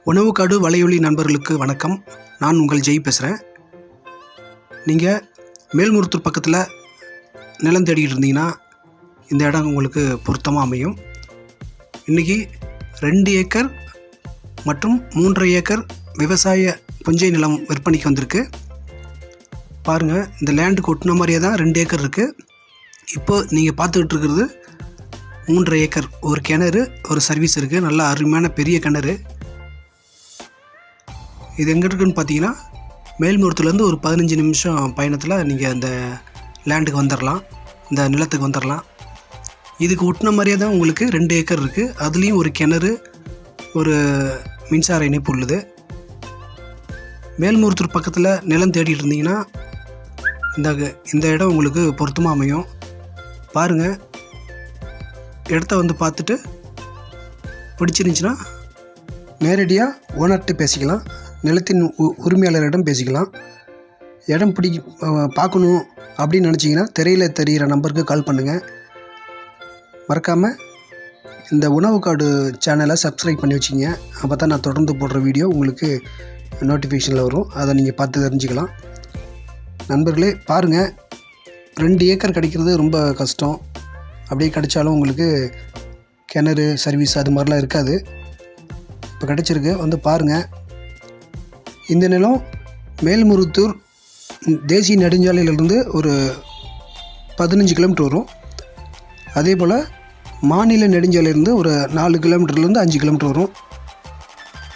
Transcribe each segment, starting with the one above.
உணவுக்காடு வலையொலி நண்பர்களுக்கு வணக்கம். நான் உங்கள் ஜெய் பேசுகிறேன். நீங்கள் மேல்மருவத்தூர் பக்கத்தில் நிலம் தேடிக்கிட்டு இருந்தீங்கன்னா இந்த இடம் உங்களுக்கு பொருத்தமாக அமையும். இன்றைக்கி 2 ஏக்கர் மற்றும் 3.5 ஏக்கர் விவசாய புஞ்சை நிலம் விற்பனைக்கு வந்திருக்கு. பாருங்கள், இந்த லேண்டுக்கு ஒட்டின மாதிரியே தான் 2 ஏக்கர் இருக்குது. இப்போ நீங்கள் பார்த்துக்கிட்டு இருக்கிறது 3.5 ஏக்கர். ஒரு கிணறு, ஒரு சர்வீஸ் இருக்குது. நல்லா அருமையான பெரிய கிணறு. இது எங்கே இருக்குதுன்னு பார்த்தீங்கன்னா, மேல்மருவத்தூர்லேருந்து ஒரு 15 நிமிஷம் பயணத்தில் நீங்கள் இந்த லேண்டுக்கு வந்துடலாம், இந்த நிலத்துக்கு வந்துடலாம். இதுக்கு ஒட்டின மாதிரியே தான் உங்களுக்கு 2 ஏக்கர் இருக்குது. அதுலேயும் ஒரு கிணறு, ஒரு மின்சார இணைப்பு உள்ளது. மேல்மருவத்தூர் பக்கத்தில் நிலம் தேடிட்டு இருந்தீங்கன்னா இந்த இடம் உங்களுக்கு பொருத்தமாக அமையும். பாருங்கள், இடத்த வந்து பார்த்துட்டு பிடிச்சிருந்துச்சின்னா நேரடியாக ஓனர்கிட்ட பேசிக்கலாம், நிலத்தின் உரிமையாளரிடம் பேசிக்கலாம். இடம் பார்க்கணும் அப்படின்னு நினச்சிங்கன்னா திரையில் தெரிகிற நம்பருக்கு கால் பண்ணுங்கள். மறக்காமல் இந்த உணவுக்காடு சேனலை சப்ஸ்கிரைப் பண்ணி வச்சிங்க. அப்போ தான் நான் தொடர்ந்து போடுற வீடியோ உங்களுக்கு நோட்டிஃபிகேஷனில் வரும். அதை நீங்கள் பார்த்து தெரிஞ்சுக்கலாம். நண்பர்களே, பாருங்கள், 2 ஏக்கர் கிடைக்கிறது ரொம்ப கஷ்டம். அப்படியே கிடைச்சாலும் உங்களுக்கு கிணறு, சர்வீஸ் அது மாதிரிலாம் இருக்காது. இப்போ கிடச்சிருக்கு, வந்து பாருங்கள். இந்த நிலம் மேல்மருவத்தூர் தேசிய நெடுஞ்சாலையிலிருந்து ஒரு 15 கிலோமீட்டர் வரும். அதே போல் மாநில நெடுஞ்சாலையிலேருந்து ஒரு 4 கிலோமீட்டர்லேருந்து 5 கிலோமீட்டர் வரும்.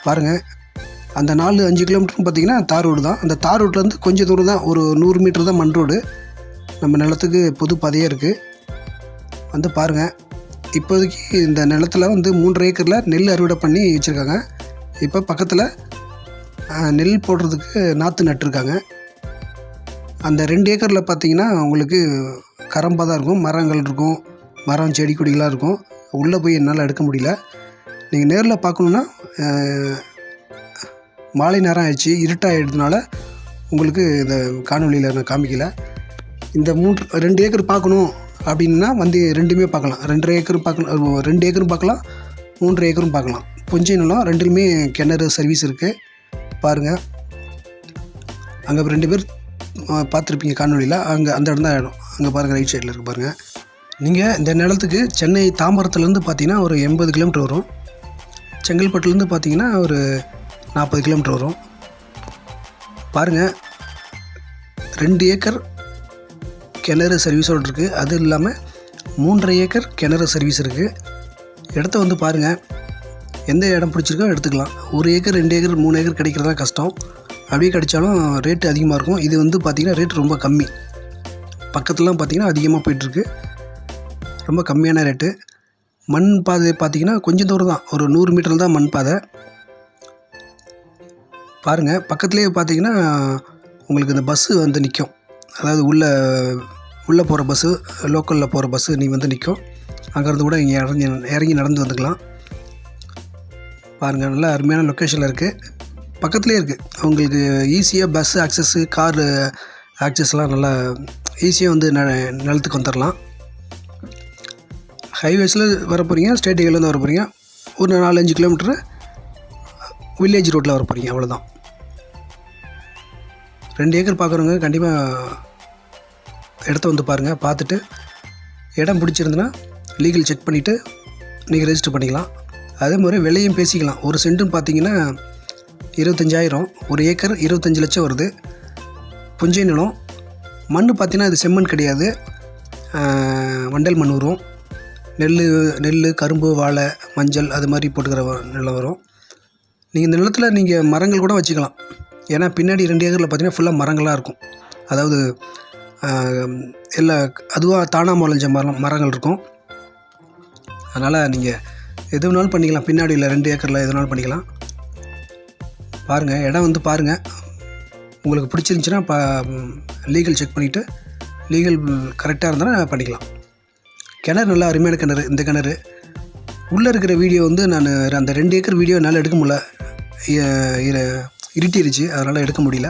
பாருங்கள், அந்த 4-5 கிலோமீட்டர்னு பார்த்திங்கன்னா தார் ரோடு தான். அந்த தார் ரோட்லேருந்து கொஞ்சம் தூரம் தான், ஒரு 100 மீட்டர் தான் மண் ரோடு. நம்ம நிலத்துக்கு பொது பாதையாக இருக்குது. வந்து பாருங்கள். இப்போதைக்கு இந்த நிலத்தில் வந்து 3.5 ஏக்கரில் நெல் அறுவடை பண்ணி வச்சுருக்காங்க. இப்போ பக்கத்தில் நெல் போடுறதுக்கு நாற்று நட்டுருக்காங்க. அந்த 2 ஏக்கரில் பார்த்திங்கன்னா உங்களுக்கு கரம்பாக தான் இருக்கும், மரங்கள் இருக்கும், மரம் செடி கொடிகளாக இருக்கும். உள்ளே போய் என்னால் எடுக்க முடியல. நீங்கள் நேரில் பார்க்கணுன்னா மாலை நேரம் ஆயிடுச்சு, இருட்டாகிடுறதுனால உங்களுக்கு இந்த காணொலியில் நான் காமிக்கல. இந்த 2 ஏக்கர் பார்க்கணும் அப்படின்னா வந்து 2மே பார்க்கலாம். 2.5 ஏக்கரும் பார்க்கலாம், 2 ஏக்கரும் பார்க்கலாம், 3 ஏக்கரும் பார்க்கலாம். புஞ்சை நிலம் 2லுமே கிணறு, சர்வீஸ் இருக்குது. பாருங்கள், அங்கே 2 பேர் பார்த்துருப்பீங்க காணொலியில். அங்கே அந்த இடம் தான் இடம். அங்கே பாருங்கள், ரைட் சைடில் இருக்குது பாருங்கள். நீங்கள் இந்த நிலத்துக்கு சென்னை தாம்பரத்துலேருந்து பார்த்தீங்கன்னா ஒரு 80 கிலோமீட்டர் வரும். செங்கல்பட்டுலேருந்து பார்த்தீங்கன்னா ஒரு 40 கிலோமீட்டர் வரும். பாருங்கள், 2 ஏக்கர் கிணறு சர்வீஸோடு இருக்குது. அது இல்லாமல் 3.5 ஏக்கர் கிணறு சர்வீஸ் இருக்குது. இடத்த வந்து பாருங்கள். எந்த இடம் பிடிச்சிருக்கோ எடுத்துக்கலாம். 1 ஏக்கர், 2 ஏக்கர், 3 ஏக்கர் கிடைக்கிறதா கஷ்டம். அப்படியே கிடைச்சாலும் ரேட்டு அதிகமாக இருக்கும். இது வந்து பார்த்திங்கன்னா ரேட்டு ரொம்ப கம்மி. பக்கத்துலாம் பார்த்திங்கன்னா அதிகமாக போயிட்டுருக்கு. ரொம்ப கம்மியான ரேட்டு. மண் பாதை பார்த்திங்கன்னா கொஞ்சம் தூரம் தான், ஒரு 100 மீட்டர் தான் மண் பாதை. பாருங்கள், பக்கத்துலேயே பார்த்திங்கன்னா உங்களுக்கு இந்த பஸ்ஸு வந்து நிற்கும். அதாவது உள்ளே போகிற பஸ்ஸு, லோக்கலில் போகிற பஸ்ஸு நீ வந்து நிற்கும். அங்கேருந்து கூட இங்கே இறங்கி நடந்து வந்துக்கலாம். பாருங்கள், நல்லா அருமையான லொக்கேஷனில் இருக்குது. பக்கத்துலேயே இருக்குது. அவங்களுக்கு ஈஸியாக பஸ் ஆக்சஸ்ஸு, கார் ஆக்சஸ்லாம் நல்லா ஈஸியாக வந்து நிலத்துக்கு வந்துடலாம். ஹைவேஸில் வர போகிறீங்க, ஸ்டேட் ஹைவேலேருந்து வர போகிறீங்க, ஒரு 4-5 கிலோமீட்டரு வில்லேஜ் ரோட்டில் வர போகிறீங்க, அவ்வளோதான். 2 ஏக்கர் பார்க்குறவங்க கண்டிப்பாக இடத்த வந்து பாருங்கள். பார்த்துட்டு இடம் பிடிச்சிருந்துன்னா லீகல் செக் பண்ணிவிட்டு நீங்கள் ரெஜிஸ்டர் பண்ணிக்கலாம். அதே மாதிரி விலையும் பேசிக்கலாம். ஒரு சென்ட்டுன்னு பார்த்தீங்கன்னா 25,000, 1 ஏக்கர் 25 லட்சம் வருது. புஞ்சை நிலம். மண் பார்த்திங்கன்னா இது செம்மண் கிடையாது, வண்டல் மண் வரும். நெல், கரும்பு, வாழை, மஞ்சள் அது மாதிரி போட்டுக்கிற நிலம் வரும். நீங்கள் இந்த நிலத்தில் நீங்கள் மரங்கள் கூட வச்சுக்கலாம். ஏன்னா பின்னாடி 2 ஏக்கரில் பார்த்திங்கன்னா ஃபுல்லாக மரங்களாக இருக்கும். அதாவது எல்லா அதுவாக தானாக முளைஞ்ச மரங்கள் இருக்கும். அதனால் நீங்கள் எது வேணாலும் பண்ணிக்கலாம். பின்னாடி இல்லை 2 ஏக்கரில் எது வேணாலும் பண்ணிக்கலாம். பாருங்கள், இடம் வந்து பாருங்கள். உங்களுக்கு பிடிச்சிருந்துச்சின்னா லீகல் செக் பண்ணிவிட்டு லீகல் கரெக்டாக இருந்தால் பண்ணிக்கலாம். கிணறு நல்லா அருமையான கிணறு. இந்த கிணறு உள்ளே இருக்கிற வீடியோ வந்து நான் அந்த 2 ஏக்கர் வீடியோ என்னால் எடுக்க முடியல, இருட்டிருச்சு, அதனால் எடுக்க முடியல.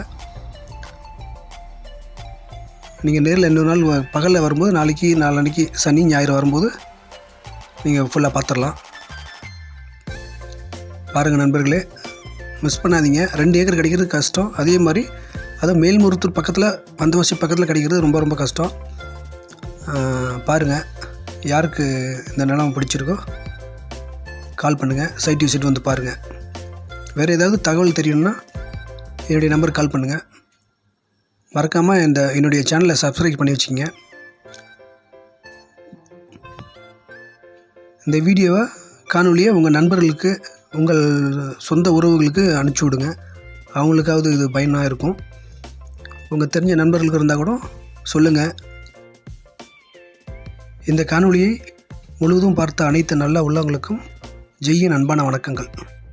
நீங்கள் நேரில் இன்னொரு நாள் பகலில் வரும்போது, நாளைக்கு சனி ஞாயிறு வரும்போது நீங்கள் ஃபுல்லாக பார்த்துடலாம். பாருங்கள் நண்பர்களே, மிஸ் பண்ணாதீங்க. 2 ஏக்கர் கிடைக்கிறது கஷ்டம். அதே மாதிரி அதுவும் மேல்மருவத்தூர் பக்கத்தில், வந்தவாசி பக்கத்தில் கிடைக்கிறது ரொம்ப ரொம்ப கஷ்டம். பாருங்கள், யாருக்கு இந்த நிலம் பிடிச்சிருக்கோ கால் பண்ணுங்கள், சைட் விசிட் வந்து பாருங்கள். வேறு ஏதாவது தகவல் தெரியணுன்னா என்னுடைய நம்பருக்கு கால் பண்ணுங்கள். மறக்காமல் என்னுடைய சேனலை சப்ஸ்கிரைப் பண்ணி வச்சுக்கோங்க. இந்த வீடியோவை, காணொலியை உங்கள் நண்பர்களுக்கு, உங்கள் சொந்த உறவுகளுக்கு அனுப்பிச்சி விடுங்க. அவங்களுக்காவது இது பயனாக இருக்கும். உங்கள் தெரிஞ்ச நண்பர்களுக்கு இருந்தால் கூட சொல்லுங்கள். இந்த காணொலியை முழுவதும் பார்த்த அனைத்து நல்ல உள்ளவங்களுக்கும் ஜெய்யின் அன்பான வணக்கங்கள்.